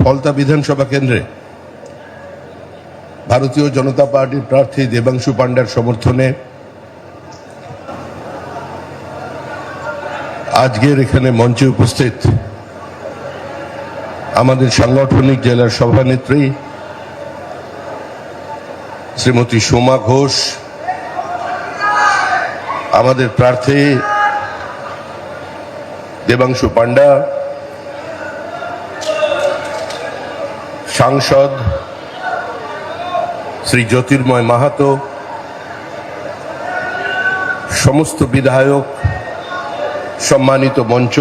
ফলতা বিধানসভা কেন্দ্রে ভারতীয় জনতা পার্টির প্রার্থী দেবাংশু পান্ডার সমর্থনে আজকের এখানে মঞ্চে উপস্থিত আমাদের সাংগঠনিক জেলার সভানেত্রী শ্রীমতী সোমা ঘোষ, আমাদের প্রার্থী দেবাংশু পান্ডা, সাংসদ শ্রী জ্যোতির্ময় মাহাতো, সমস্ত বিধায়ক, সম্মানিত মঞ্চ,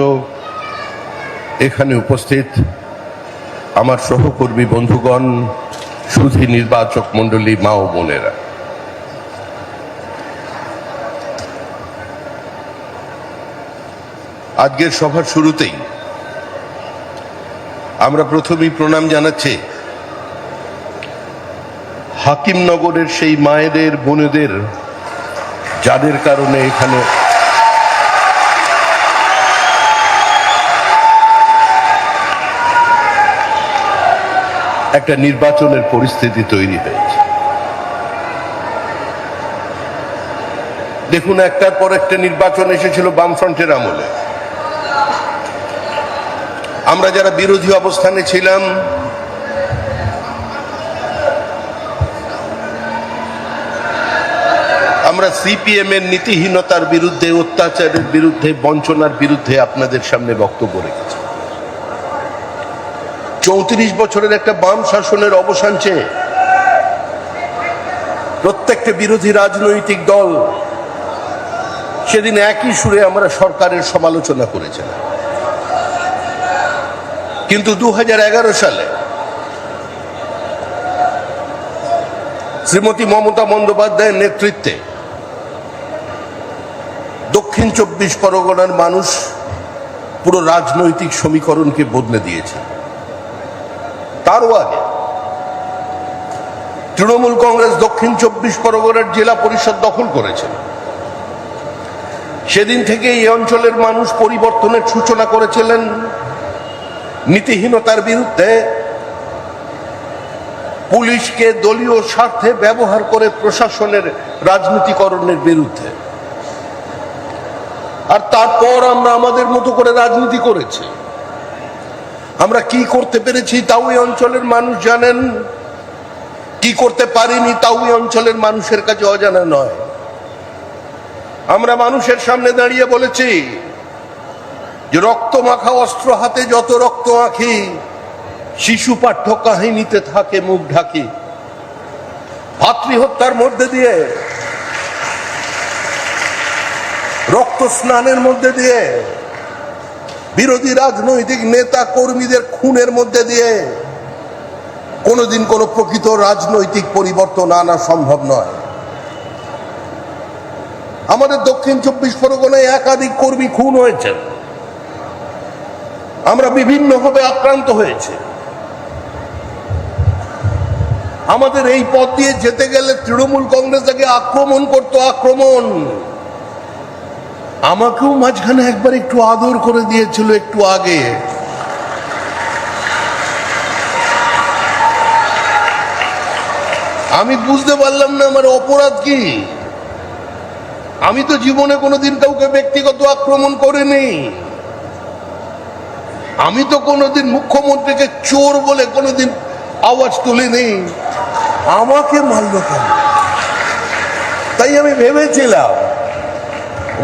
এখানে উপস্থিত আমার সহকর্মী বন্ধুগণ, সুধী নির্বাচক মণ্ডলী, মা ও বোনেরা, আজকের সভার শুরুতেই আমরা প্রথমেই প্রণাম জানাচ্ছি হাকিমনগরের সেই মায়েদের, বোনেদের, যাদের কারণে এখানে একটা নির্বাচনের পরিস্থিতি তৈরি হয়েছে। দেখুন, একটার পর একটা নির্বাচন এসেছিল বামফ্রন্টের আমলে। আমরা যারা বিরোধী অবস্থানে ছিলাম, আমরা সিপিএম এর নীতিহীনতার বিরুদ্ধে, অত্যাচারের বিরুদ্ধে, বঞ্চনার বিরুদ্ধে আপনাদের সামনে বক্তব্য রেখেছি। 34 বছরের একটা বাম শাসনের অবসান চেয়ে প্রত্যেকটা বিরোধী রাজনৈতিক দল সেদিন একই সুরে আমরা সরকারের সমালোচনা করেছিলাম। কিন্তু 2011 সালে শ্রীমতী মমতা বন্দ্যোপাধ্যায়ের নেতৃত্বে দক্ষিণ 24 পরগনার মানুষ পুরো রাজনৈতিক সমীকরণকে বদলে দিয়েছে। তারও আগে তৃণমূল কংগ্রেস দক্ষিণ 24 পরগনার জেলা পরিষদ দখল করেছিল। সেদিন থেকে এই অঞ্চলের মানুষ পরিবর্তনের সূচনা করেছিলেন, নীতিহীনতার বিরুদ্ধে, পুলিশকে দলীয় স্বার্থে ব্যবহার করে প্রশাসনের রাজনীতিকরণের বিরুদ্ধে। আর তারপর আমরা আমাদের মতো করে রাজনীতি করেছি। আমরা কি করতে পেরেছি তাও এই অঞ্চলের মানুষ জানেন, কি করতে পারিনি তাও এই অঞ্চলের মানুষের কাছে অজানা নয়। আমরা মানুষের সামনে দাঁড়িয়ে বলেছি যে রক্ত মাখা অস্ত্র হাতে যত রক্ত আঁখি, শিশু পাঠ্য কাহিনীতে থাকে মুখ ঢাকি। ভাতৃহত্যার মধ্যে দিয়ে, রক্ত স্নানের মধ্যে দিয়ে, বিরোধী রাজনৈতিক নেতা কর্মীদের খুনের মধ্যে দিয়ে কোনোদিন কোনো প্রকৃত রাজনৈতিক পরিবর্তন আনা সম্ভব নয়। আমাদের দক্ষিণ 24 পরগনায় একাধিক কর্মী খুন হয়েছেন, আমরা বিভিন্নভাবে আক্রান্ত হয়েছে। আমাদের এই পথ দিয়ে যেতে গেলে তৃণমূল কংগ্রেস তাকে আক্রমণ করত, আক্রমণ। আমাকেও মাঝখানে একবার একটু আদর করে দিয়েছিল একটু আগে। আমি বুঝতে পারলাম না আমার অপরাধ কি। আমি তো জীবনে কোনোদিন কাউকে ব্যক্তিগত আক্রমণ করিনি। আমি তো কোনোদিন মুখ্যমন্ত্রীকে চোর বলে কোনোদিন আওয়াজ তুলিনি। আমাকে মারল কেন? তাই আমি ভেবেছিলাম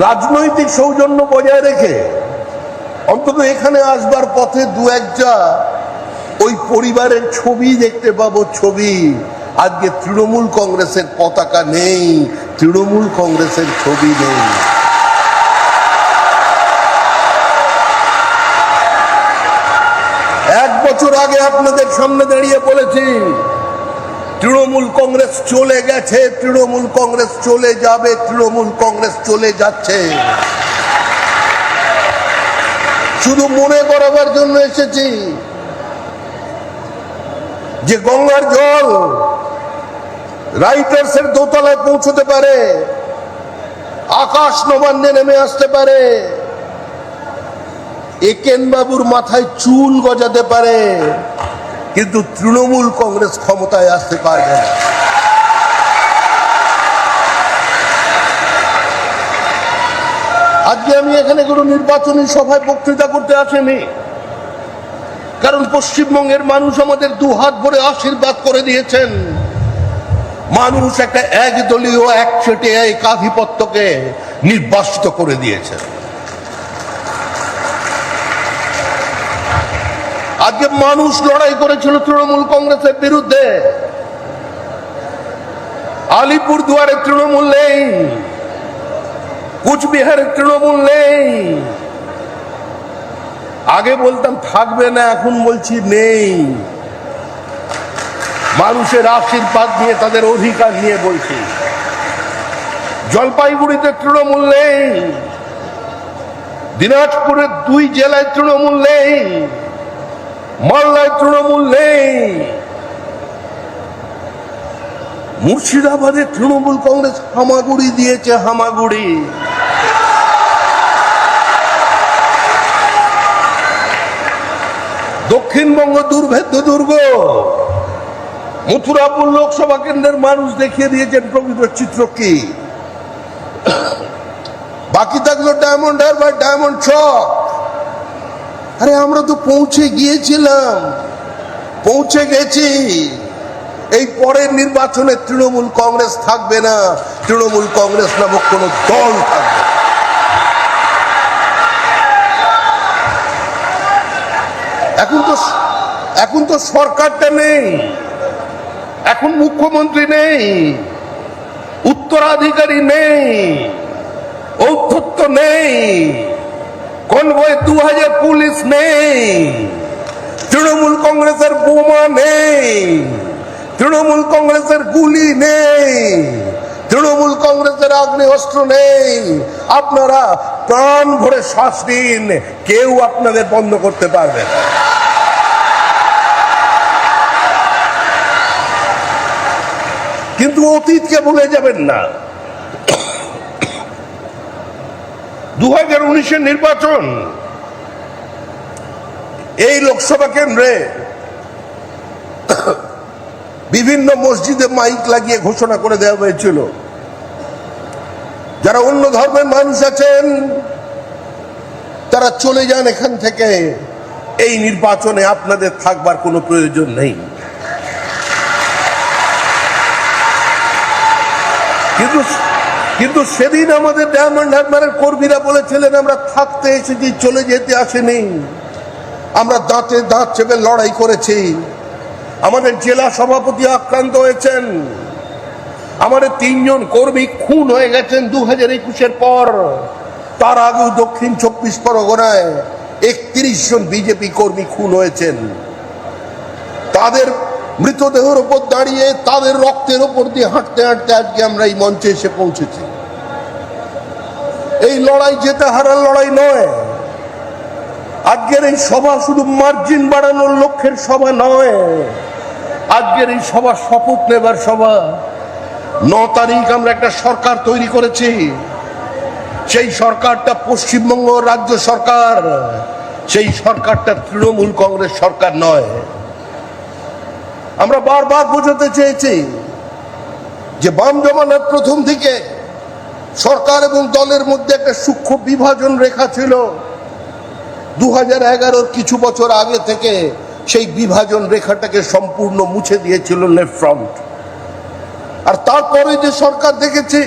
রাজনৈতিক সৌজন্য বজায় রেখে অন্তত এখানে আসবার পথে দু একটা ওই পরিবারের ছবি দেখতে পাবো, ছবি। আজকে তৃণমূল কংগ্রেসের পতাকা নেই, তৃণমূল কংগ্রেসের ছবি নেই। এক বছর আগে আপনাদের সামনে দাঁড়িয়ে বলেছি তৃণমূল কংগ্রেস চলে গেছে, তৃণমূল কংগ্রেস চলে যাবে, তৃণমূল কংগ্রেস চলে যাচ্ছে। শুধু মনে করাবার জন্য এসেছি যে গঙ্গার জল রাইটার্সের দোতলায় পৌঁছতে পারে, আকাশ নবান্নে নেমে আসতে পারে, একেন বাবুর মাথায় চুল গজাতে পারে, কিন্তু তৃণমূল কংগ্রেস ক্ষমতায় আসতে পারবে না। আজকে আমি এখানে কোনো নির্বাচনী সভায় বক্তৃতা করতে আসিনি, কারণ পশ্চিমবঙ্গের মানুষ আমাদের দুহাত ভরে আশীর্বাদ করে দিয়েছেন। মানুষ একটা একদলীয় একচেটিয়া একাধিপত্যকে নির্বাসিত করে দিয়েছেন। আজকে মানুষ লড়াই করেছিল তৃণমূল কংগ্রেসের বিরুদ্ধে। আলিপুরদুয়ারের তৃণমূল নেই, কুচবিহারের তৃণমূল নেই। আগে বলতাম থাকবে না, এখন বলছি নেই। মানুষের আশীর্বাদ নিয়ে, তাদের অধিকার নিয়ে বলছি। জলপাইগুড়িতে তৃণমূল নেই, দিনাজপুরের 2 জেলায় তৃণমূল নেই, মালদায় তৃণমূল নেই, মুর্শিদাবাদে তৃণমূল কংগ্রেস হামাগুড়ি দিয়েছে, হামাগুড়ি। দক্ষিণবঙ্গ দুর্ভেদ্য দুর্গ। মথুরাপুর লোকসভা কেন্দ্রের মানুষ দেখিয়ে দিয়েছেন প্রকৃত চিত্র কি। বাকি থাকলো ডায়মন্ড হারবার, ডায়মন্ড চক। আরে আমরা তো পৌঁছে গিয়েছিলাম, পৌঁছে গেছি। এই পরের নির্বাচনে তৃণমূল কংগ্রেস থাকবে না, তৃণমূল কংগ্রেস নামক কোন দল থাকবে। এখন তো সরকারটা নেই, এখন মুখ্যমন্ত্রী নেই, উত্তরাধিকারী নেই, ঔদ্ধত্য নেই, কনভয় 2000 পুলিশ নেই, তৃণমূল কংগ্রেসের বোমা নেই, তৃণমূল কংগ্রেসের গুলি নেই, তৃণমূল কংগ্রেসের আগ্নেয়াস্ত্র নেই। আপনারা প্রাণ ভরে শ্বাস নিন, কেউ আপনাদের বন্ধ করতে পারবে না। কিন্তু অতীতকে ভুলে যাবেন না। 2019-এর নির্বাচন, এই লোকসভা কেন্দ্রে বিভিন্ন মসজিদে মাইক লাগিয়ে ঘোষণা করে দেওয়া হয়েছিল, যারা অন্য ধর্মের মানুষ আছেন তারা চলে যান এখান থেকে, এই নির্বাচনে আপনাদের থাকবার কোনো প্রয়োজন নেই। কিন্তু সেদিন আমাদের ডায়মন্ড হারবারের কর্মীরা বলেছিলেন আমরা থাকতে এসেছি, চলে যেতে আসেনি। আমরা দাঁতে দাঁত চেপে লড়াই করেছি। আমাদের জেলা সভাপতি আক্রান্ত হয়েছেন, আমাদের 3 জন কর্মী খুন হয়ে গেছেন 2021-এর পর। তার আগেও দক্ষিণ 24 পরগনায় 31 জন বিজেপি কর্মী খুন হয়েছেন। তাদের মৃতদেহের উপর দাঁড়িয়ে, তাদের রক্তের উপর দিয়ে হাঁটতে হাঁটতে আজকে আমরা এই মঞ্চে এসে পৌঁছেছি। এই লড়াই জেতা হারার লড়াই নয়। আজকের এই সভা শুধু মার্জিন বাড়ানোর লক্ষ্যের সভা নয়, আজকের এই সভা শপথ নেবার সভা। 9 তারিখ আমরা একটা সরকার তৈরি করেছি, সেই সরকারটা পশ্চিমবঙ্গ রাজ্য সরকার, সেই সরকারটা তৃণমূল কংগ্রেস সরকার নয়। আমরা বারবার বোঝাতে চেয়েছি যে বাম জমানার প্রথম দিকে সরকার এবং দলের মধ্যে একটা সূক্ষ্ম বিভাজন রেখা ছিল। 2011-র কিছু বছর আগে থেকে সেই বিভাজন রেখাটাকে সম্পূর্ণ মুছে দিয়েছিল লেফট ফ্রন্ট। আর তারপরে যে সরকার দেখেছি,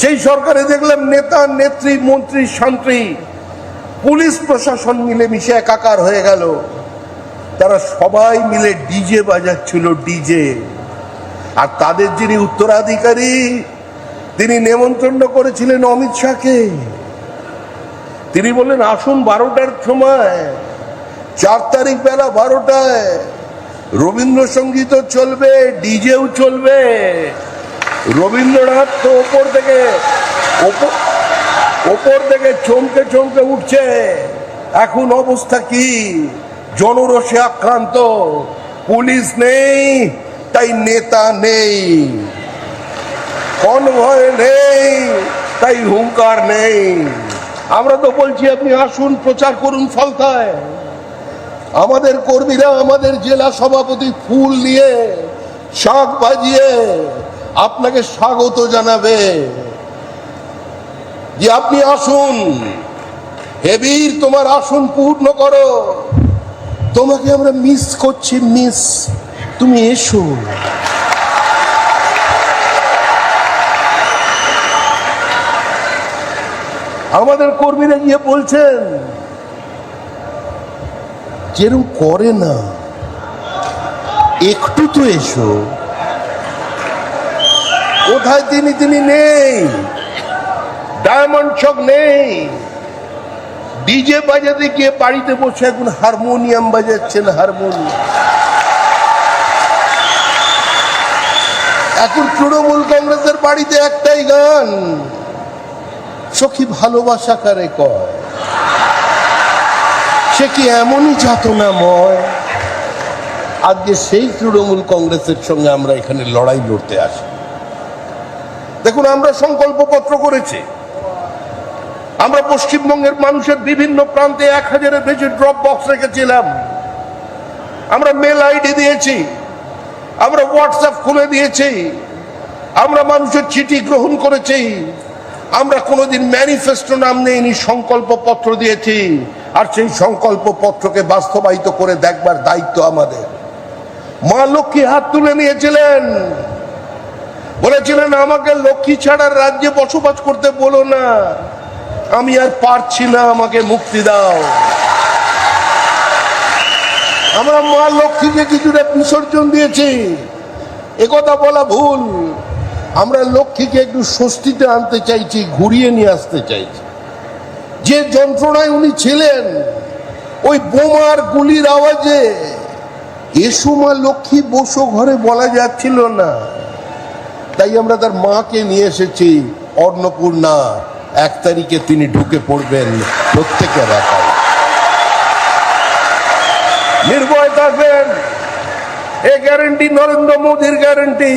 সেই সরকারে দেখলাম নেতা, নেত্রী, মন্ত্রী, শান্তি, পুলিশ প্রশাসন মিলে মিশে একাকার হয়ে গেল। তারা সবাই মিলে ডিজে বাজাচ্ছিল, ডিজে। আর তাদের যিনি উত্তরাধিকারী, তিনি নেমন্তন্ন করেছিলেন অমিত শাহকে। তিনি বললেন আসুন 12টার সময়, 4 তারিখ বেলা 12টায় রবীন্দ্রসঙ্গীতও চলবে, ডিজেও চলবে। রবীন্দ্রনাথ তো ওপর থেকে চমকে চমকে উঠছে। এখন অবস্থা কি? জনরোষে আক্রান্ত, পুলিশ নেই তাই নেতা নেই, কনভয় নেই তাই হুঙ্কার নেই। আমরা তো বলছি আপনি আসুন, প্রচার করুন ফলতায়। আমাদের কর্মীরা আমাদের জেলা সভাপতি ফুল নিয়ে শাক বাজিয়ে আপনাকে স্বাগত জানাবে যে আপনি আসুন, হে বীর তোমার আসন পূর্ণ করো, তোমাকে আমরা মিস করছি, মিস তুমি এসো। আমাদের কর্মীরা গিয়ে বলছেন যেরকম করে না, একটু তো এসো। কোথায় তিনি নেই, ডায়মন্ড চক নেই, ডিজে বাজাতে গিয়ে বাড়িতে বসে এখন হারমোনিয়াম বাজাচ্ছেন, হারমোনিয়াম। এখন তৃণমূল কংগ্রেসের বাড়িতে একটাই গান, সখী ভালোবাসা কারে কয়। সে কি এমনই যাতনাময়? আজকে সেই তৃণমূল কংগ্রেসের সঙ্গে আমরা এখানে লড়াই লড়তে আসি। দেখুন, আমরা সংকল্প পত্র করেছি, আমরা পশ্চিমবঙ্গের মানুষের বিভিন্ন প্রান্তে 1000-এর বেশি ড্রপ বক্স রেখেছিলাম, আমরা মেল আইডি দিয়েছি, আমরা হোয়াটসঅ্যাপ খুলে দিয়েছি, আমরা মানুষের চিঠি গ্রহণ করেছি, আমরা কোনোদিন ম্যানিফেস্টো নাম নেইনি, সংকল্প পত্র দিয়েছি। আর সেই সংকল্প পত্রকে বাস্তবায়িত করে দেখবার দায়িত্ব আমাদের। মা লক্ষ্মী হাত তুলে নিয়েছিলেন, বলেছিলেন আমাকে লক্ষ্মী ছাড়ার রাজ্যে বসবাস করতে বলো না, আমি আর পারছি না, আমাকে মুক্তি দাও। আমরা মা লক্ষ্মীকে কিছুটা বিসর্জন দিয়েছি, একথা বলা ভুল। আমরা লক্ষ্মীকে একটু স্বস্তিতে আনতে চাইছি, ঘুরিয়ে নিয়ে আসতে চাইছি। যে যন্ত্রণায় উনি ছিলেন, ওই বোমার গুলির আওয়াজে এসো মা লক্ষ্মী বসো ঘরে বলা যাচ্ছিল না। তাই আমরা তার মাকে নিয়ে এসেছি অন্নপূর্ণা। 1 তারিখে তিনি ঢুকে পড়বেন প্রত্যেকের একাই, নির্ভয় থাকবেন। এ গ্যারেন্টি নরেন্দ্র মোদীর গ্যারেন্টি।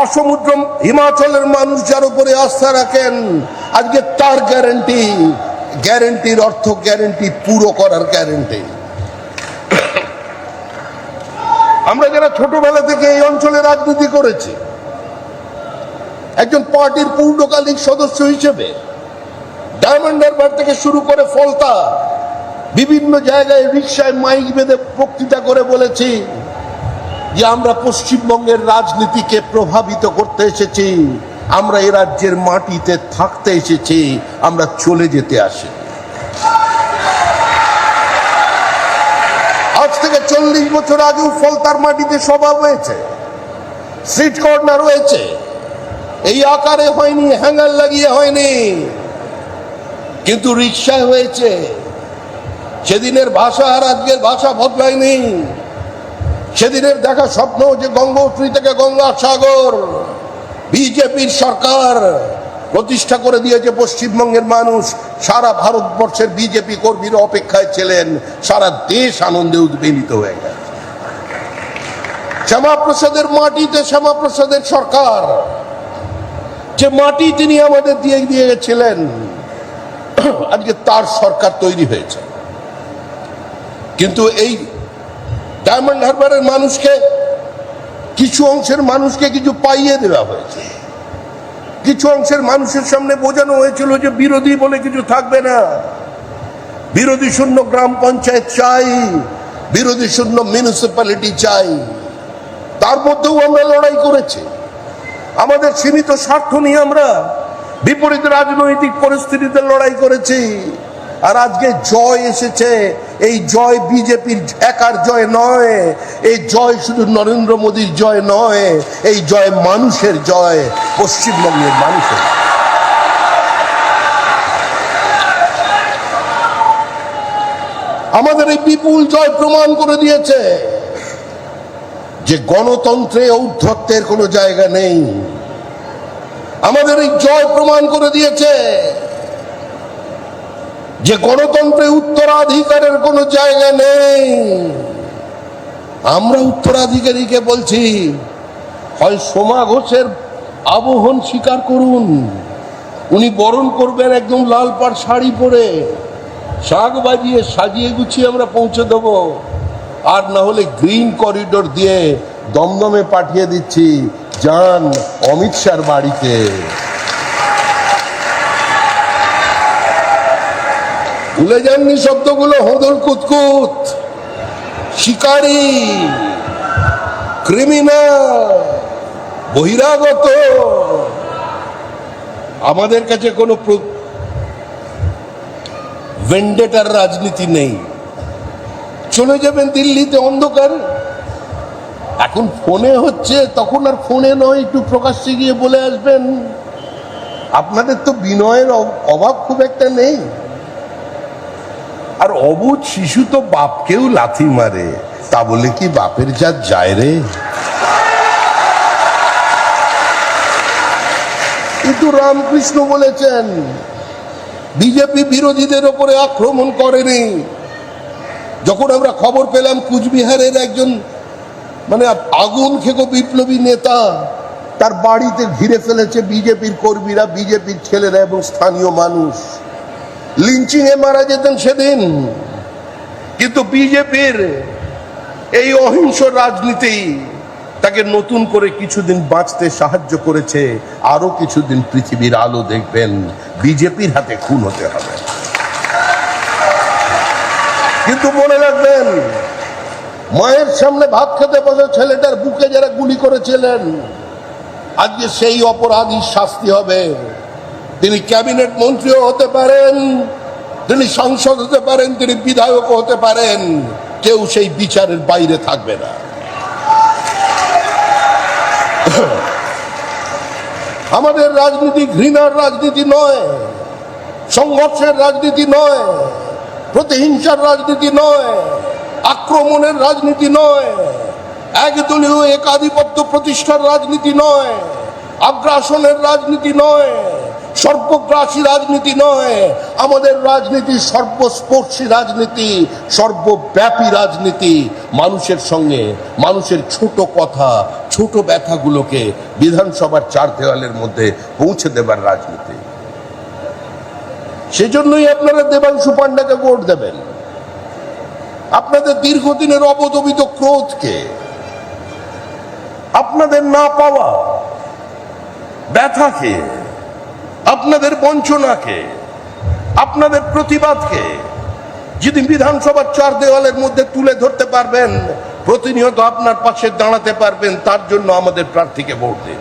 অসমুদ্র হিমাচলের মানুষ যার উপরে আস্থা রাখেন, আজকে তার গ্যারেন্টি। গ্যারেন্টির অর্থ গ্যারেন্টি পুরো করার গ্যারেন্টি। আমরা যারা ছোটবেলা থেকে এই অঞ্চলে রাজনীতি করেছি, একজন পার্টির পূর্ণকালিক সদস্য হিসেবে ডায়মন্ড হারবার থেকে শুরু করে ফলতা বিভিন্ন জায়গায় রিক্সায় মাইক বেঁধে বক্তৃতা করে বলেছি যে আমরা পশ্চিমবঙ্গের রাজনীতিকে প্রভাবিত করতে এসেছি, আমরা এ রাজ্যের মাটিতে থাকতে এসেছি, আমরা চলে যেতে আসি। আজ থেকে 40 বছর আগেও ফলতার মাটিতে সভা হয়েছে, স্ট্রিট কর্নার হয়েছে। এই আকারে হয়নি, হ্যাঙ্গার লাগিয়ে হয়নি, কিন্তু রিক্সায় হয়েছে। সেদিনের ভাষা আর আজকের ভাষা বদলায়নি। সেদিনের দেখা স্বপ্ন যে গঙ্গোত্রী থেকে গঙ্গাসাগর বিজেপির সরকার প্রতিষ্ঠা করে দিয়েছে পশ্চিমবঙ্গের মানুষ, সারা ভারতবর্ষের বিজেপি কর্মীরা অপেক্ষায় ছিলেন, সারা দেশ আনন্দে উদ্বেলিত হয়ে গেছে। শ্যামাপ্রসাদের মাটিতে শ্যামাপ্রসাদের সরকার, যে মাটি তিনি আমাদের দিয়ে গেছিলেন, আজকে তার সরকার তৈরি হয়েছে। কিন্তু এই ডায়মন্ড হারবারের মানুষকে, কিছু অংশের মানুষকে কিছু পাইয়ে দেওয়া হয়েছে। কিছু অংশের মানুষের সামনে বোঝানো হয়েছিল যে বিরোধী বলে কিছু থাকবে না, বিরোধী শূন্য গ্রাম পঞ্চায়েত চাই, বিরোধী শূন্য মিউনিসিপ্যালিটি চাই। তার মধ্যেও আমরা লড়াই করেছি। আমাদের সীমিত স্বার্থ নিয়ে আমরা বিপরীত রাজনৈতিক পরিস্থিতিতে লড়াই করেছি। আর আজকে জয় এসেছে। এই জয় বিজেপির একার জয় নয়, এই জয় শুধু নরেন্দ্র মোদীর জয় নয়, এই জয় মানুষের জয়, পশ্চিমবঙ্গের মানুষের। আমাদের এই বিপুল জয় প্রমাণ করে দিয়েছে যে গণতন্ত্রে ঔদ্ধত্যের কোনো জায়গা নেই। আমাদের এই জয় প্রমাণ করে দিয়েছে যে গণতন্ত্রে উত্তরাধিকারের কোনো জায়গা নেই। আমরা উত্তরাধিকারীকে বলছি, হয় সোমা ঘোষের আবহন স্বীকার করুন, উনি বরণ করবেন একদম লাল পাড় শাড়ি পরে, শাক বাজিয়ে সাজিয়ে গুছিয়ে আমরা পৌঁছে দেবো, আর না হলে গ্রিন করিডোর দিয়ে দমদমে পাঠিয়ে দিচ্ছি, যান অমিত শাহর বাড়িতে। ভুলে যাননি শব্দগুলো? হোদল কুতকুত, শিকারী, ক্রিমিনাল, বহিরাগত। আমাদের কাছে কোনো ভেন্ডেটার রাজনীতি নেই। চলে যাবেন দিল্লিতে অন্ধকার, এখন ফোনে হচ্ছে, তখন আর ফোনে নয়, একটু প্রকাশ্যে গিয়ে বলে আসবেন। আপনাদের তো বিনয়ের অভাব খুব একটা নেই। আর অবুঝ শিশু তো বাপকেও লাথি মারে, তা বলে কি বাপের জাত যায় রে? কিন্তু রামকৃষ্ণ বলেছেন, বিজেপি বিরোধীদের ওপরে আক্রমণ করেনি। যখন আমরা খবর পেলাম কুচবিহারের একজন আগুন খেকো বিপ্লবী নেতা, তার বাড়িতে ঘিরে ফেলেছে বিজেপির কর্মীরা, বিজেপির ছেলেরা এবং স্থানীয় মানুষ, লিঞ্চিং এ মারা যেতেন সেদিন। কিন্তু বিজেপির এই অহিংস রাজনীতি তাকে নতুন করে কিছুদিন বাঁচতে সাহায্য করেছে। আরো কিছুদিন পৃথিবীর আলো দেখবেন, বিজেপির হাতে খুন হতে হবে। কিন্তু মনে রাখবেন, মায়ের সামনে ভাত খেতে বসে ছেলেটার বুকে যারা গুলি করেছিলেন, আজকে সেই অপরাধীর শাস্তি হবে। তিনি ক্যাবিনেট মন্ত্রীও হতে পারেন, তিনি সাংসদ হতে পারেন, তিনি বিধায়ক হতে পারেন, কেউ সেই বিচারের বাইরে থাকবে না। আমাদের রাজনীতি ঘৃণার রাজনীতি নয়, সংঘর্ষের রাজনীতি নয়, প্রতিহিংসার রাজনীতি নয়, আক্রমণের রাজনীতি নয়, একদলীয় একাধিপত্য প্রতিষ্ঠার রাজনীতি নয়, আগ্রাসনের রাজনীতি নয়, সর্বগ্রাসী রাজনীতি নয়। আমাদের রাজনীতি সর্বস্পর্শী রাজনীতি, সর্বব্যাপী রাজনীতি। মানুষের সঙ্গে মানুষের ছোট কথা, ছোট ব্যথাগুলোকে বিধানসভার চার দেওয়ালের মধ্যে পৌঁছে দেবার রাজনীতি। সেজন্যই আপনারা দেবাংশু পান্ডাকে ভোট দেবেন। আপনাদের দীর্ঘদিনের অবদমিত ক্রোধকে, আপনাদের না পাওয়া ব্যথাকে, আপনাদের বঞ্চনাকে, আপনাদের প্রতিবাদকে যদি বিধানসভার চার দেওয়ালের মধ্যে তুলে ধরতে পারবেন, প্রতিনিয়ত আপনার পাশে দাঁড়াতে পারবেন, তার জন্য আমাদের প্রার্থীকে ভোট দিন।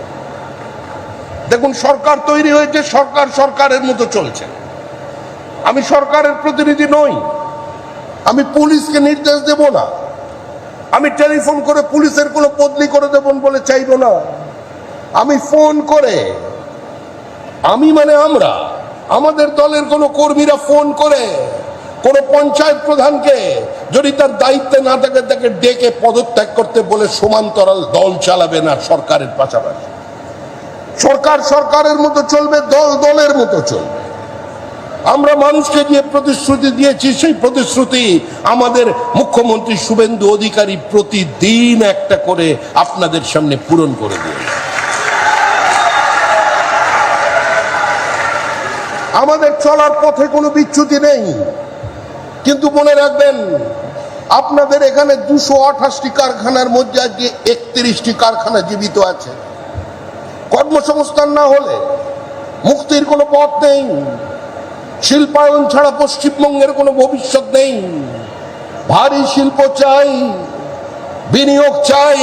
দেখুন, সরকার তৈরি হয়েছে, সরকার সরকারের মতো চলছে। আমি সরকারের প্রতিনিধি নই, আমি পুলিশকে নির্দেশ দেব না, আমি টেলিফোন করে পুলিশের কোনো বদলি করে দেবন বলে চাইব না। আমি ফোন করে, আমরা আমাদের দলের কোনো কর্মীরা ফোন করে কোন পঞ্চায়েত প্রধানকে যদি তার দায়িত্বে না থাকে, তাকে ডেকে পদত্যাগ করতে বলে সমান্তরাল দল চালাবে না সরকারের পাশাপাশি। সরকার সরকারের মতো চলবে, দল দলের মতো চলবে। আমরা মানুষকে যে প্রতিশ্রুতি দিয়েছি, সেই প্রতিশ্রুতি আমাদের মুখ্যমন্ত্রী শুভেন্দু অধিকারী প্রতিদিন একটা করে আপনাদের সামনে পূরণ করে দিয়ে। আমাদের চলার পথে কোনো বিচ্যুতি নেই। কিন্তু মনে রাখবেন, আপনাদের এখানে 228টি কারখানার মধ্যে আজকে 31টি কারখানা জীবিত আছে। কর্মসংস্থান না হলে মুক্তির কোনো পথ নেই। শিল্পায়ন ছাড়া পশ্চিমবঙ্গের কোনো ভবিষ্যৎ নেই। ভারী শিল্প চাই, বিনিয়োগ চাই।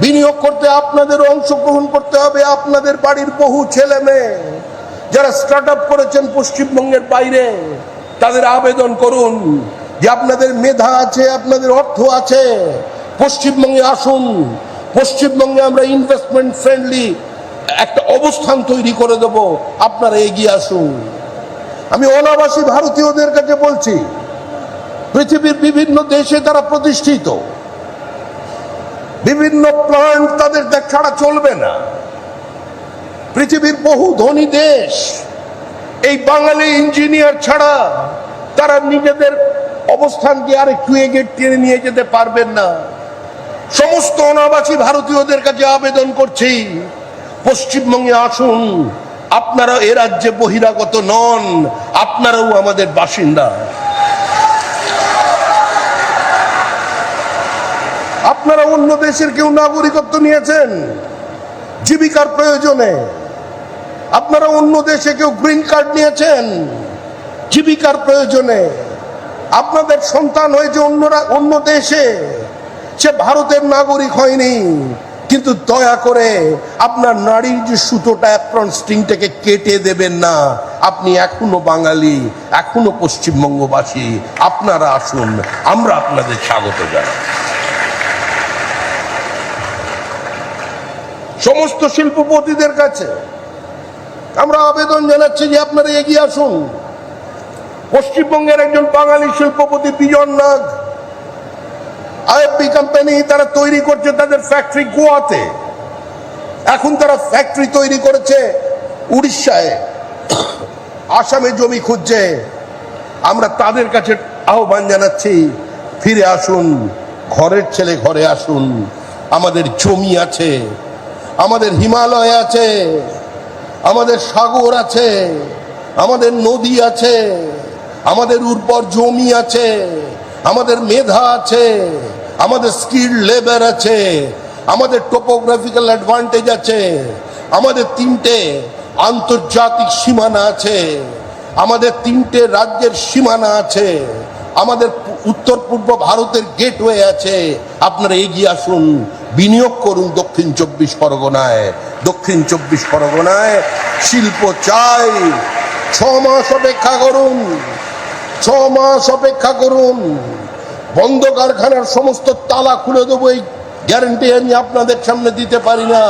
বিনিয়োগ করতে আপনাদের অংশগ্রহণ করতে হবে। আপনাদের বাড়ির বহু ছেলে মেয়ে যারা স্টার্ট আপ করেছেন পশ্চিমবঙ্গের বাইরে, তাদের আবেদন করুন যে আপনাদের মেধা আছে, আপনাদের অর্থ আছে, পশ্চিমবঙ্গে আসুন। পশ্চিমবঙ্গে আমরা ইনভেস্টমেন্ট ফ্রেন্ডলি একটা অবস্থান তৈরি করে দেব, আপনারা এগিয়ে আসুন। আমি অনাবাসী ভারতীয়দের কাছে বলছি, পৃথিবীর বিভিন্ন দেশে তারা প্রতিষ্ঠিত, বিভিন্ন প্ল্যান্ট তাদের ছাড়া চলবে না। পৃথিবীর বহু ধনী দেশ এই বাঙালি ইঞ্জিনিয়ার ছাড়া তারা নিজেদের অবস্থানকে আর একটু এগিয়ে টেনে নিয়ে যেতে পারবেন না। সমস্ত অনাবাসী ভারতীয়দের কাছে আবেদন করছি, পশ্চিমবঙ্গে আসুন, আপনারা এ রাজ্যে বহিরাগত নন, আপনারাও আমাদের বাসিন্দা। আপনারা অন্য দেশের কেউ নাগরিকত্ব নিয়েছেন জীবিকার প্রয়োজনে, আপনারা অন্য দেশে কেউ গ্রিন কার্ড নিয়েছেন জীবিকার প্রয়োজনে, আপনাদের সন্তান হয়েছে অন্য দেশে, সে ভারতের নাগরিক হয়নি, কিন্তু দয়া করে আপনার নারীর যে সুতোটা অ্যাপ্রন স্ট্রিংটাকে কেটে দেবেন না। আপনি এখনো বাঙালি, এখনো পশ্চিমবঙ্গবাসী, আপনারা আসুন, আমরা আপনাদের স্বাগত জানাই। সমস্ত শিল্পপতিদের কাছে আমরা আবেদন জানাচ্ছি যে আপনারা এগিয়ে আসুন। পশ্চিমবঙ্গের একজন বাঙালি শিল্পপতি বিজন নাগ, আইএফবি কোম্পানি, তারা তৈরি করছে তাদের ফ্যাক্টরি গোয়াতে, এখন তারা ফ্যাক্টরি তৈরি করেছে উড়িষ্যায়, আসামে জমি খুঁজছে। আমরা তাদের কাছে আহ্বান জানাচ্ছি, ফিরে আসুন, ঘরের ছেলে ঘরে আসুন। আমাদের জমি আছে, আমাদের হিমালয় আছে, আমাদের সাগর আছে, আমাদের নদী আছে, আমাদের উর্বর জমি আছে, আমাদের মেধা আছে, আমাদের স্কিল লেবার আছে, আমাদের টোপোগ্রাফিক্যাল অ্যাডভান্টেজ আছে, আমাদের 3টে আন্তর্জাতিক সীমানা আছে, আমাদের 3টে রাজ্যের সীমানা আছে, আমাদের উত্তর পূর্ব ভারতের গেটওয়ে আছে। আপনারা এগিয়ে আসুন, বিনিয়োগ করুন দক্ষিণ 24 পরগনায়। দক্ষিণ 24 পরগনায় শিল্প চাই। 6 মাস অপেক্ষা করুন, 6 মাস অপেক্ষা করুন। বন্ধ কারখানার সমস্ত তালা খুলে দেবো, এই গ্যারান্টি আমি আপনাদের সামনে দিতে পারি না।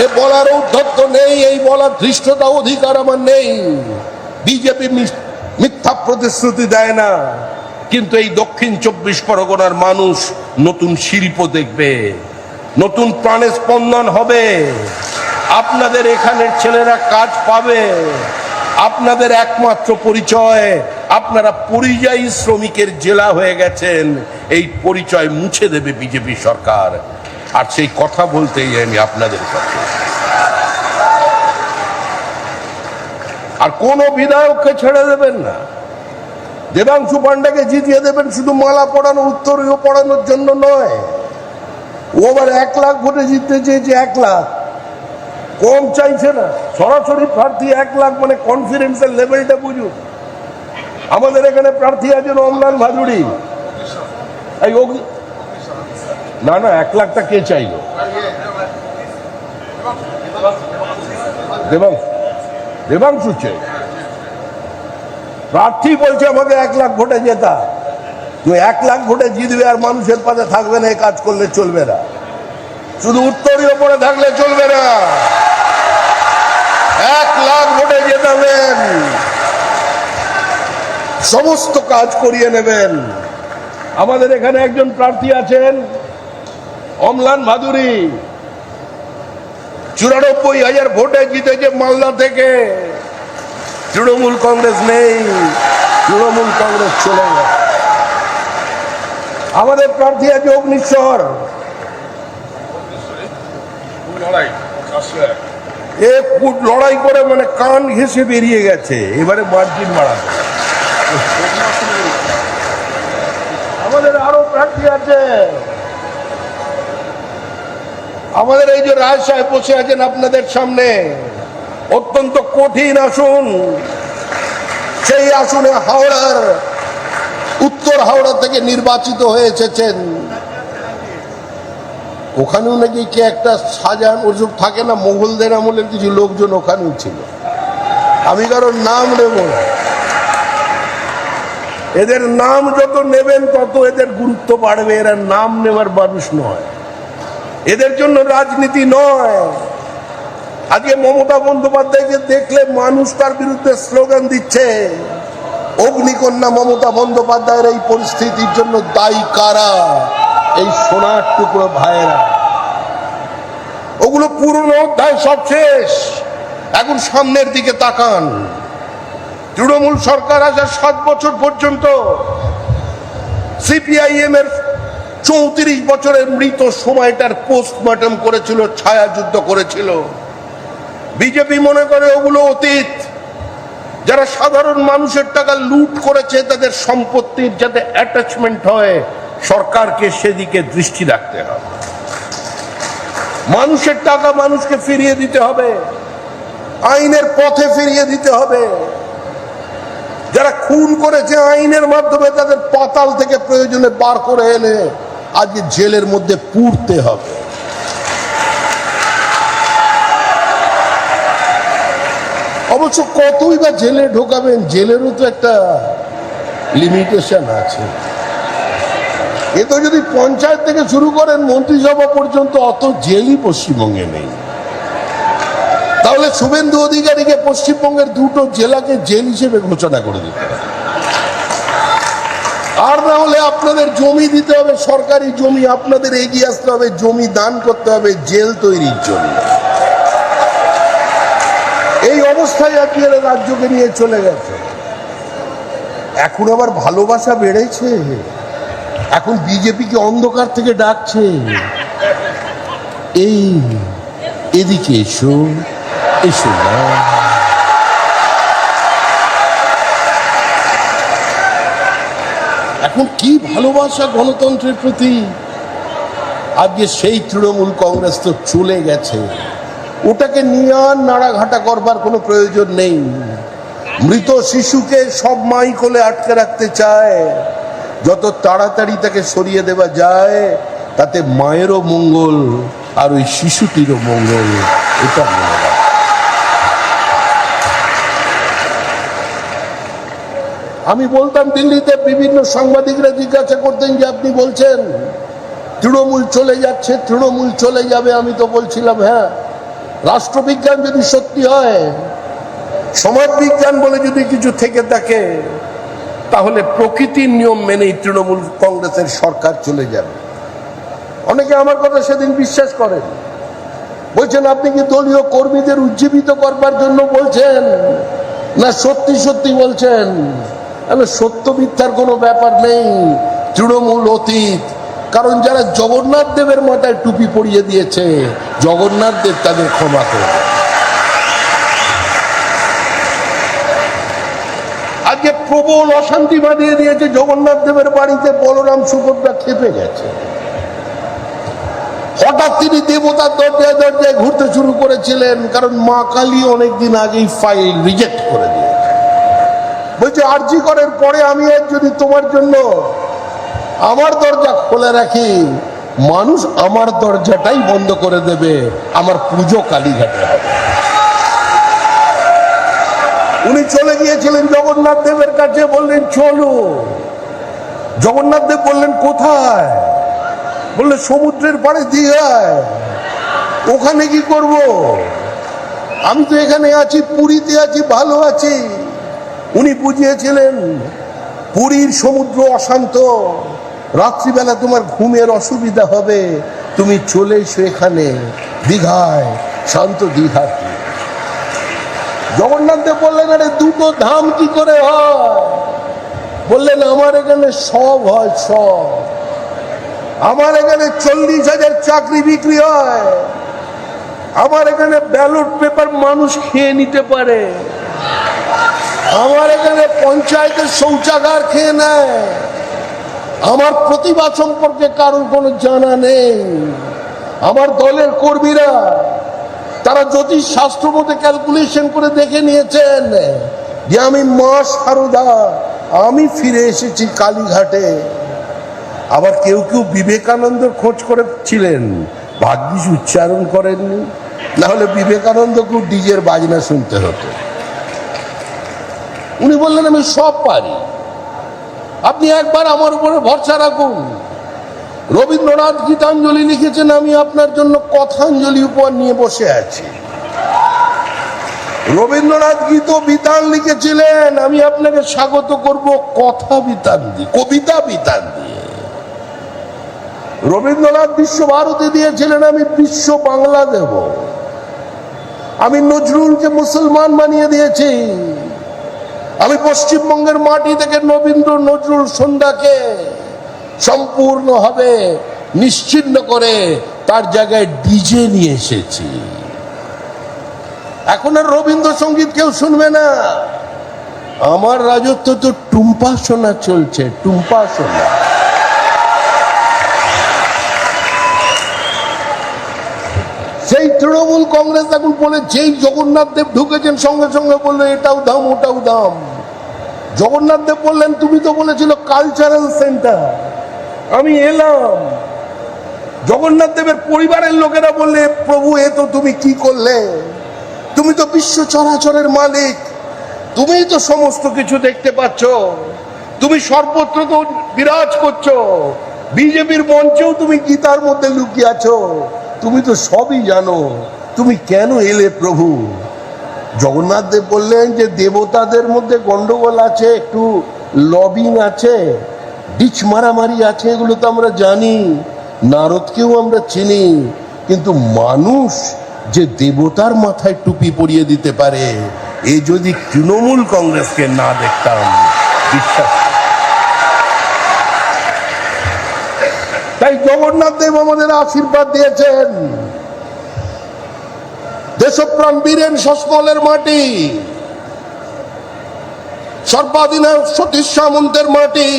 এ বলার ঔদ্ধত্য নেই, এই বলার ধৃষ্টতা অধিকার আমার নেই। বিজেপি মিথ্যা প্রতিশ্রুতি দেয় না, কিন্তু এই দক্ষিণ 24 পরগনার মানুষ নতুন শিল্প দেখবে, নতুন প্রাণের স্পন্দন হবে। আপনাদের এখানের ছেলেরা কাজ পাবে। আপনাদের একমাত্র পরিচয়, আপনারা পরিযায়ী শ্রমিকের জেলা হয়ে গেছেন, এই পরিচয় মুছে দেবে বিজেপি সরকার। আর সেই কথা বলতেই আমি আপনাদের কাছে। আর কোন বিধায়ককে ছেড়ে দেবেন না। দেবাংশু পান্ডাকে জিতিয়ে দেবেন শুধু মালা পড়ানো, উত্তরীয় পড়ানোর জন্য নয়। ও আবার 1 লাখ ভোটে জিততে চেয়েছে, 1 লাখ কম চাইছে না। সরাসরি প্রার্থী 1 লাখ, মানে কনফিডেন্সের লেভেলটা বুঝুন। আমাদের এখানে প্রার্থী আছেন অমলান ভাদুড়ি। না না, 1 লাখটা কে চাইল? দেবাংশু চাই। প্রার্থী বলছে আমাকে 1 লাখ ভোটে জেতা। তুই 1 লাখ ভোটে জিতবে আর মানুষের পাশে থাকবে না, এই কাজ করলে চলবে না। শুধু উত্তরীয় পড়ে থাকলে চলবে না। 1 লাখ ভোটে জেতাবেন, সমস্ত কাজ করিয়ে নেবেন। আমাদের এখানে একজন প্রার্থী আছেন অমলান ভাদুড়ি, 94,000 ভোটে জিতেছে মালদা থেকে। তৃণমূল কংগ্রেস নেই, তৃণমূল কংগ্রেস চলে গেছে। আমাদের প্রার্থী আছে অগ্নিশ্বর, লড়াই করে মানে কান ঘেঁষে বেরিয়ে গেছে, এবারে মার্জিন বাড়াবে। আমাদের আরো প্রার্থী আছে। আমাদের এই যে রায় সাহেব বসে আছেন আপনাদের সামনে, অত্যন্ত কঠিন আসন। সেই আসনে হাওড়ার, উত্তর হাওড়া থেকে নির্বাচিত হয়ে এসেছেন। ওখানেও নাকি কে একটা শাহজাহান ওসব থাকে না, মোগলদের আমলের কিছু লোকজন ওখানেও ছিল। আমি কারোর নাম নেব না, এদের নাম যত নেবেন তত এদের গুরুত্ব বাড়বে। এরা নাম নেওয়ার মানুষ নয়, এদের জন্য রাজনীতি নয়। আজকে মমতা বন্দ্যোপাধ্যায়কে দেখলে মানুষ তার বিরুদ্ধে স্লোগান দিচ্ছে। অগ্নিকন্যা মমতা বন্দ্যোপাধ্যায়ের এই পরিস্থিতির জন্য দায়ী কারা? এই সোনার টুকরো ভাইয়েরা। ওগুলো পুরনো অধ্যায়, সব শেষ। এখন সামনের দিকে তাকান। তৃণমূল সরকার আসার 7 বছর পর্যন্ত সিপিআইএম এর 34 বছরের মৃত সময়টার পোস্টমর্টম করেছিল, ছায়া যুদ্ধ করেছিল। বিজেপি মনে করে ওগুলো অতীত। যারা সাধারণ মানুষের টাকা লুট করেছে তাদের সম্পত্তির যাতে অ্যাটাচমেন্ট হয়, সরকারকে সেদিকে দৃষ্টি রাখতে হবে। মানুষের টাকা মানুষকে ফিরিয়ে দিতে হবে, আইনের পথে ফিরিয়ে দিতে হবে। যারা খুন করেছে আইনের মাধ্যমে তাদের পাতাল থেকে প্রয়োজনে বার করে এনে আজকে জেলের মধ্যে পুড়তে হবে। অবশ্য কতই বা জেলে ঢোকাবেন, জেলেরও তো একটা লিমিটেশন আছে। এ তো যদি পঞ্চায়েত থেকে শুরু করেন মন্ত্রিসভা পর্যন্ত অত জেলই পশ্চিমবঙ্গে নেই। তাহলে শুভেন্দু অধিকারীকে পশ্চিমবঙ্গের দুটো জেলাকে জেল হিসেবে ঘোষণা করে দিতে হবে। আর না হলে আপনাদের জমি দিতে হবে, সরকারি জমি আপনাদের এগিয়ে আসতে হবে, জমি দান করতে হবে জেল তৈরির জন্য। এই অবস্থায় আজকে রাজ্যকে নিয়ে চলে গেছে। এখন আবার ভালোবাসা বেড়েছে, এখন বিজেপিকে অন্ধকার থেকে ডাকছে, এই এদিকে এসো, এসো না। এখন কি ভালোবাসা গণতন্ত্রের প্রতি। আজকে সেই তৃণমূল কংগ্রেস তো চলে গেছে, ওটাকে নিয়ে আর নাড়াঘাটা করবার কোনো প্রয়োজন নেই। মৃত শিশুকে সব মাই কোলে আটকে রাখতে চায়, যত তাড়াতাড়ি তাকে সরিয়ে দেওয়া যায় তাতে মায়েরও মঙ্গল আর ওই শিশুটিরও মঙ্গল। এটা মনে হয়। আমি বলতাম দিল্লিতে, বিভিন্ন সাংবাদিকরা জিজ্ঞাসা করতেন যে আপনি বলছেন তৃণমূল চলে যাচ্ছে, তৃণমূল চলে যাবে। আমি তো বলছিলাম হ্যাঁ, রাষ্ট্রবিজ্ঞান যদি সত্যি হয়, সমাজ বিজ্ঞান বলে যদি কিছু থেকে থাকে, তাহলে প্রকৃতির নিয়ম মেনেই তৃণমূল কংগ্রেসের সরকার চলে যাবে। অনেকে আমার কথা সেদিন বিশ্বাস করেন, বলছেন আপনি কি দলীয় কর্মীদের উজ্জীবিত করবার জন্য বলছেন না সত্যি সত্যি বলছেন? সত্য মিথ্যার কোনো ব্যাপার নেই, তৃণমূল অতীত। কারণ যারা জগন্নাথ দেবের মাথায় টুপি পরিয়ে দিয়েছে, জগন্নাথ দেব তাদের ক্ষমা করে। আজকে প্রবল অশান্তি বাঁধিয়ে দিয়েছে জগন্নাথ দেবের বাড়িতে। বলরাম সুভদ্রা খেপে গেছে। হঠাৎ তিনি দেবতার দরজায় দরজায় ঘুরতে শুরু করেছিলেন, কারণ মা কালী অনেকদিন আগেই ফাইল রিজেক্ট করে দিয়েছে। বলছে আরজি করার পরে আমি আজ যদি তোমার জন্য আমার দরজা খোলা রাখি, মানুষ আমার দরজাটাই বন্ধ করে দেবে, আমার পুজো কালীঘাটে হবে। উনি চলে গিয়েছিলেন জগন্নাথ দেবের কাছে, বললেন চলো। জগন্নাথ দেব বললেন কোথায়? বললে সমুদ্রের পাড়ে দীঘায়। ওখানে কি করব? আমি তো এখানে আছি, পুরীতে আছি, ভালো আছি। উনি বুঝিয়েছিলেন পুরীর সমুদ্র অশান্ত, রাত্রিবেলা তোমার ঘুমের অসুবিধা হবে, তুমি চলে এসো এখানে দীঘায়, শান্ত দীঘা। জগন্নাথ দেব বললেন আরে দুটো ধাম কি করে হয়? বললেন আমার এখানে সব হয়, সব। আমার এখানে 40,000 চাকরি বিক্রি হয়, আমার এখানে ব্যালট পেপার মানুষ খেয়ে নিতে পারে, আমার এখানে পঞ্চায়েতের শৌচাগার খেয়ে নেয়, আমার প্রতিভা সম্পর্কে কারোর কোনো জানা নেই। আমার দলের কর্মীরা তারা জ্যোতিষ শাস্ত্র মতে ক্যালকুলেশন করে দেখে নিয়েছেন যে আমি মা সারদা, আমি ফিরে এসেছি কালীঘাটে। আবার কেউ কেউ বিবেকানন্দের খোঁজ করেছিলেন, ভাগ্যিস উচ্চারণ করেননি, না হলে বিবেকানন্দকেও ডিজের বাজনা শুনতে হতো। উনি বললেন আমি সব পারি, আপনি একবার আমার উপরে ভরসা রাখুন। রবীন্দ্রনাথ গীতাঞ্জলি লিখেছেন, আমি আপনার জন্য কথাঞ্জলি উপহার নিয়ে বসে আছি। রবীন্দ্রনাথ গীত বিতান লিখেছিলেন, আমি আপনাকে স্বাগত করব কথা বিতান দিয়ে, কবিতা বিতান দিয়ে। রবীন্দ্রনাথ বিশ্বভারতী দিয়েছিলেন, আমি বিশ্ব বাংলা দেব। আমি নজরুলকে মুসলমান বানিয়ে দিয়েছি। আমি পশ্চিমবঙ্গের মাটি থেকে রবীন্দ্র নজরুল সন্ধ্যাকে সম্পূর্ণভাবে নিশ্চিহ্ন করে তার জায়গায় ডিজে নিয়ে এসেছি। এখন আর রবীন্দ্রসঙ্গীত কেউ শুনবে না। আমার রাজত্ব তো টুম্পা সোনা চলছে, টুম্পা সোনা। সেই তৃণমূল কংগ্রেস এখন বলে, যেই জগন্নাথ দেব ঢুকেছেন সঙ্গে সঙ্গে বললো এটাও দাম ওটাও দাম। জগন্নাথ দেব বললেন তুমি তো বলেছিল কালচারাল সেন্টার, আমি এলাম। জগন্নাথ দেবের পরিবারের লোকেরা বললে প্রভু এ তো তুমি কি করলে, তুমি তো বিশ্ব চরাচরের মালিক, তুমি তো সমস্ত কিছু দেখতে পাচ্ছ, তুমি সর্বত্র তো বিরাজ করছো, বিজেপির মঞ্চেও তুমি গীতার মধ্যে লুকিয়ে আছো, তুমি তো সবই জানো, তুমি কেন এলে প্রভু? জগন্নাথ দেব বললেন যে দেবতাদের মধ্যে গন্ডগোল আছে, একটু লবিং আছে, ডিচ মারামারি আছে, এগুলো তো আমরা জানি, নারদকেও আমরা চিনি, কিন্তু মানুষ যে দেবতার মাথায় টুপি পরিয়ে দিতে পারে, এ যদি তৃণমূল কংগ্রেসকে না দেখতাম, বিশ্বাস। তাই জগন্নাথ দেব আমাদের আশীর্বাদ দিয়েছেন, দেশপ্রাণ বীরেন শসমলের মাটি, সর্বাধিনায়ক সতীশ সামন্তের মাটি,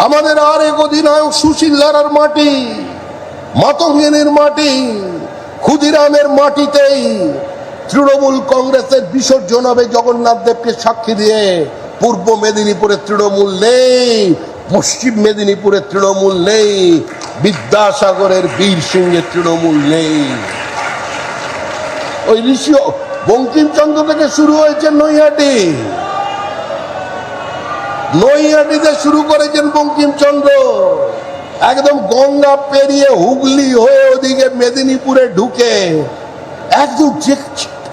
আমাদের আর এক অধিনায়ক সুশীল লারার মাটি, মাতঙ্গিনীর মাটি, ক্ষুদিরামের মাটিতেই তৃণমূল কংগ্রেসের বিসর্জন হবে জগন্নাথ দেবকে সাক্ষী দিয়ে। পূর্ব মেদিনীপুরে তৃণমূল নেই, পশ্চিম মেদিনীপুরে তৃণমূল নেই, বিদ্যাসাগরের বীর সিংহের তৃণমূল নেই। ওই ঋষি বঙ্কিমচন্দ্র থেকে শুরু হয়েছে নৈহাটি, নৈহাটিতে শুরু করেছেন বঙ্কিমচন্দ্র, একদম গঙ্গা পেরিয়ে হুগলি হয়ে ওদিকে মেদিনীপুরে ঢুকে একদম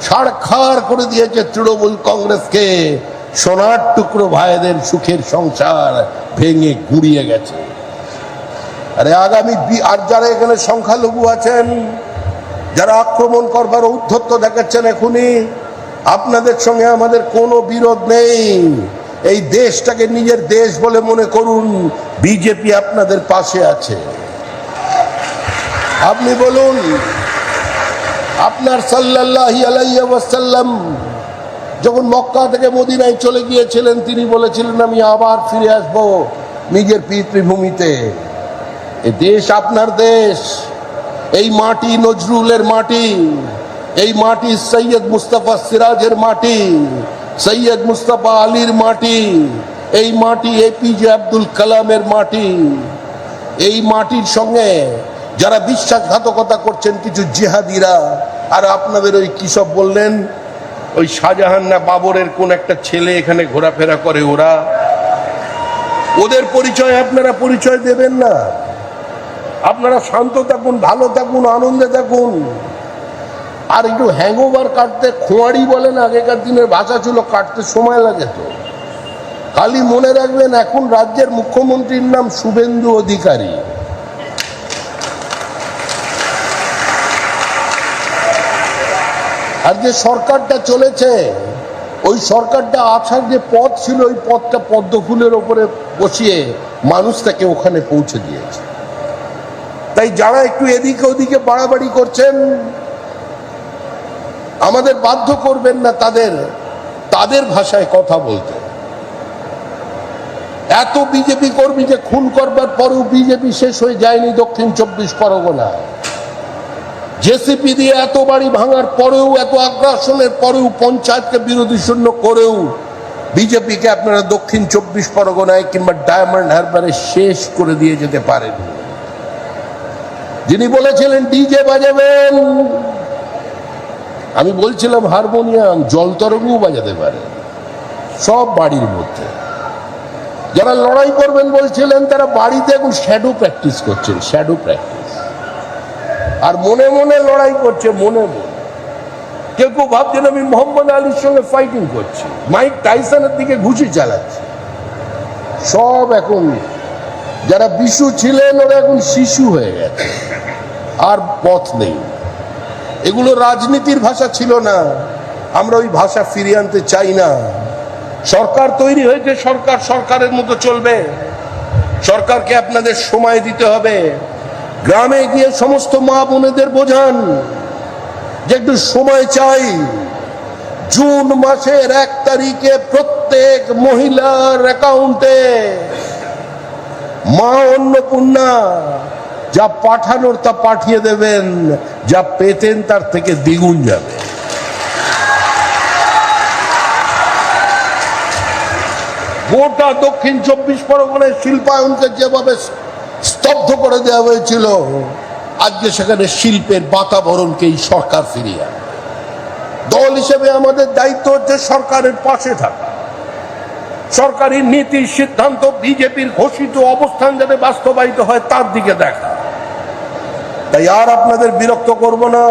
ছাড়খাড় করে দিয়েছে তৃণমূল কংগ্রেসকে। সোনার টুকরো ভাইদের সুখের সংসার ভেঙে গুড়িয়ে গেছে। আরে আগামী আর যারা এখানে সংখ্যালঘু আছেন, যারা আক্রমণ করবার ঔদ্ধত্য দেখাচ্ছেন, এখনই আপনাদের সঙ্গে আমাদের কোনো বিরোধ নেই। এই দেশটাকে নিজের দেশ বলে মনে করুন, বিজেপি আপনাদের পাশে আছে। আপনি বলুন, আপনার সাল্লাল্লাহু আলাইহি ওয়াসাল্লাম যখন মক্কা থেকে মদিনায় চলে গিয়েছিলেন, তিনি বলেছিলেন আমি আবার ফিরে আসব নিজের পিতৃভূমিতে। এই দেশ আপনার দেশ, এই মাটি নজরুলের মাটি, এই মাটি সৈয়দ মুস্তাফা সিরাজের মাটি, সৈয়দ মুস্তাফা আলীর মাটি, এই মাটি এপিজে আব্দুল কালামের মাটি। এই মাটির সঙ্গে যারা বিশ্বাসঘাতকতা করছেন কিছু জিহাদিরা, আর আপনাদের ওই কি সব বললেন, ওই শাহজাহান না বাবরের কোন একটা ছেলে এখানে ঘোরাফেরা করে, ওদের পরিচয় আপনারা পরিচয় দেবেন না। আপনারা শান্ত থাকুন, ভালো থাকুন, আনন্দে থাকুন। আর একটু হ্যাংওভার কাটতে, খোঁয়াড়ি বলেন আগেকার দিনের ভাষা ছিল, কাটতে সময় লাগে তো। খালি মনে রাখবেন এখন রাজ্যের মুখ্যমন্ত্রীর নাম শুভেন্দু অধিকারী। আর যে সরকারটা চলেছে, ওই সরকারটা আসার যে পথ ছিল, ওই পথটা পদ্ম ফুলের ওপরে বসিয়ে মানুষ তাকে ওখানে পৌঁছে দিয়েছে। তাই যারা একটু এদিকে ওদিকে বাড়াবাড়ি করছেন, আমাদের বাধ্য করবেন না তাদের ভাষায় কথা বলতে। এত বিজেপি কর্মীকে খুন করবার পরেও বিজেপি শেষ হয়ে যায়নি দক্ষিণ 24 পরগনায়। জেসিপি দিয়ে এত বাড়ি ভাঙার পরেও, এত আগ্রাসনের পরেও, পঞ্চায়েতকে বিরোধী শূন্য করেও বিজেপিকে আপনারা দক্ষিণ 24 পরগনায় কিংবা ডায়মন্ড হারবারে শেষ করে দিয়ে যেতে পারেন। যিনি বলেছিলেন ডিজে বাজাবেন, আমি বলছিলাম হারমোনিয়াম, জলতরঙ্গও বাজাতে পারে সব বাড়ির মধ্যে। যারা লড়াই করবেন বলছিলেন, তারা বাড়িতে এখন শ্যাডো প্র্যাকটিস করছেন, শ্যাডো প্র্যাকটিস। আর মনে মনে লড়াই করছে, মনে মনে। কেউ কেউ ভাবছেন আমি মোহাম্মদ আলীর সঙ্গে ফাইটিং করছি, মাইক টাইসনের দিকে ঘুষি চালাচ্ছি। সব এখন যারা বিশু ছিলেন ওরা এখন শিশু হয়ে গেছে, আর পথ নেই। এগুলো রাজনীতির ভাষা ছিল না, আমরা ওই ভাষা ফিরিয়ে আনতে চাই না। সরকার তৈরি হয়েছে, সরকার সরকারের মতো চলবে। সরকারকে আপনাদের সময় দিতে হবে। গ্রামে গিয়ে সমস্ত মা বোনেদের বোঝান, যে একটু সময় চাই। জুন মাসের 1 তারিখে প্রত্যেক মহিলার অ্যাকাউন্টে মা অন্নপূর্ণা যা পাঠানোর তা পাঠিয়ে দেবেন, যা পেতেন তার থেকে দ্বিগুণ যাবে। গোটা দক্ষিণ 24 পরগনায় শিল্পায়নকে যেভাবে স্তব্ধ করে দেওয়া হয়েছিল, আজকে সেখানে শিল্পের বাতাবরণকে এই সরকার ফিরিয়ে আনে। দল হিসেবে আমাদের দায়িত্ব হচ্ছে সরকারের পাশে থাকা, সরকারি নীতি সিদ্ধান্ত বিজেপির ঘোষিত অবস্থান যাতে বাস্তবায়িত হয় তার দিকে দেখা। তাই আর আপনাদের বিরক্ত করব না।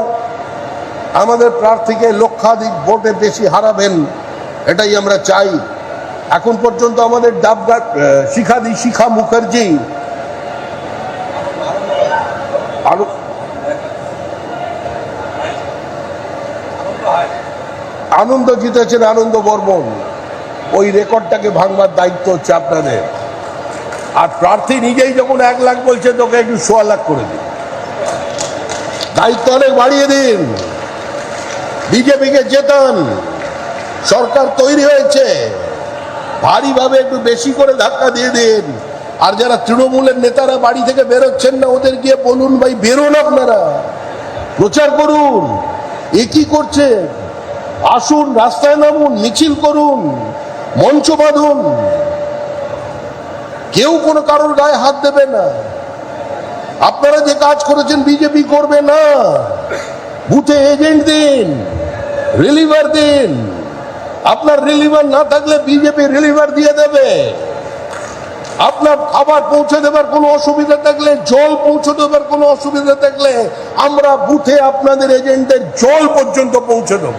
আমাদের প্রার্থীকে লক্ষাধিক ভোটে বেশি হারাবেন, এটাই আমরা চাই। এখন পর্যন্ত আমাদের ডাবঘাট শিখা মুখার্জি আনন্দ জিতেছেন, আনন্দ বর্মন। ওই রেকর্ডটাকে ভাঙবার দায়িত্ব হচ্ছে আপনাদের। আর প্রার্থী নিজেই যখন 1 লাখ বলছে, তোকে একটু 1.25 লাখ করে দিন, দায়িত্ব অনেক বাড়িয়ে দিন, বিজেপিকে জেতান। সরকার তৈরি হয়েছে, ভারীভাবে একটু বেশি করে ধাক্কা দিয়ে দিন। আর যারা তৃণমূলের নেতারা বাড়ি থেকে বেরোচ্ছেন না, ওদের গিয়ে বলুন, ভাই বেরোন, আপনারা প্রচার করুন। এ কি করছেন? আসুন, রাস্তায় নামুন, মিছিল করুন, মঞ্চ বাঁধুন। কেউ কোনো কারোর গায়ে হাত দেবে না। আপনারা যে কাজ করেছেন বিজেপি করবে না। বুথে এজেন্ট দিন, রিলিভার দিন। আপনার রিলিভার না থাকলে বিজেপি রিলিভার দিয়ে দেবে। আপনার খাবার পৌঁছে দেবার কোনো অসুবিধা থাকলে, জল পৌঁছে দেবার কোনো অসুবিধা থাকলে, আমরা বুথে আপনাদের এজেন্টদের জল পর্যন্ত পৌঁছে দেব।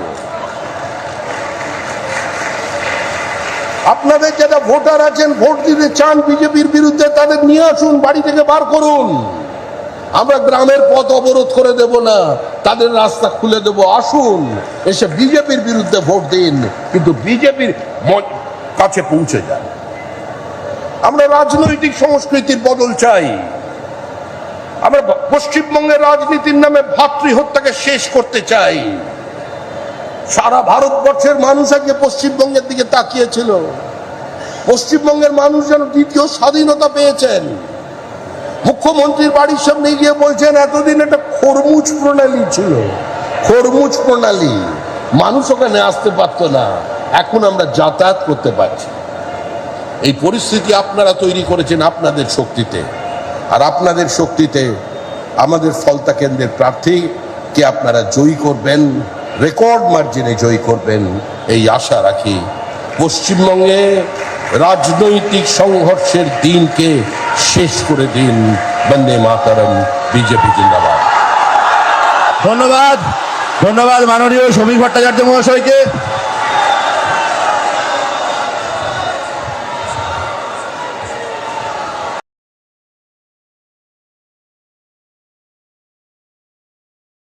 আপনাদের যারা ভোটার আছেন, ভোট দিতে চান বিজেপির বিরুদ্ধে, তাদের নিয়ে আসুন, বাড়ি থেকে বার করুন। আমরা গ্রামের পথ অবরোধ করে দেব না, তাদের রাস্তা খুলে দেব। আসুন, এসে বিজেপির বিরুদ্ধে ভোট দিন, কিন্তু বিজেপির কাছে পৌঁছে যান। আমরা রাজনৈতিক সংস্কৃতির বদল চাই। আমরা পশ্চিমবঙ্গের রাজনীতির নামে ভাতৃহত্যাকে শেষ করতে চাই। সারা ভারতবর্ষের মানুষ আজকে পশ্চিমবঙ্গের দিকে তাকিয়েছিল। পশ্চিমবঙ্গের মানুষ যেন দ্বিতীয় স্বাধীনতা পেয়েছেন। মুখ্যমন্ত্রীর বাড়ির সামনে গিয়ে বলছেন, এতদিন একটা খরমুজ প্রণালী ছিল, খরমুজ প্রণালী, মানুষ ওখানে আসতে পারতো না, এখন আমরা যাতায়াত করতে পারছি। এই পরিস্থিতি আপনারা তৈরি করেছেন আপনাদের শক্তিতে। আর আপনাদের শক্তিতে আমাদের ফলতা কেন্দ্রের প্রার্থীকে আপনারা জয়ী করবেন, রেকর্ড মার্জিনে জয়ী করবেন, এই আশা রাখি। পশ্চিমবঙ্গে রাজনৈতিক সংঘর্ষের দিনকে শেষ করে দিন। বন্দে মাতরম, বিজেপি জিন্দাবাদ। ধন্যবাদ, ধন্যবাদ মাননীয় শ্রমিক ভট্টাচার্য মহাশয়কে।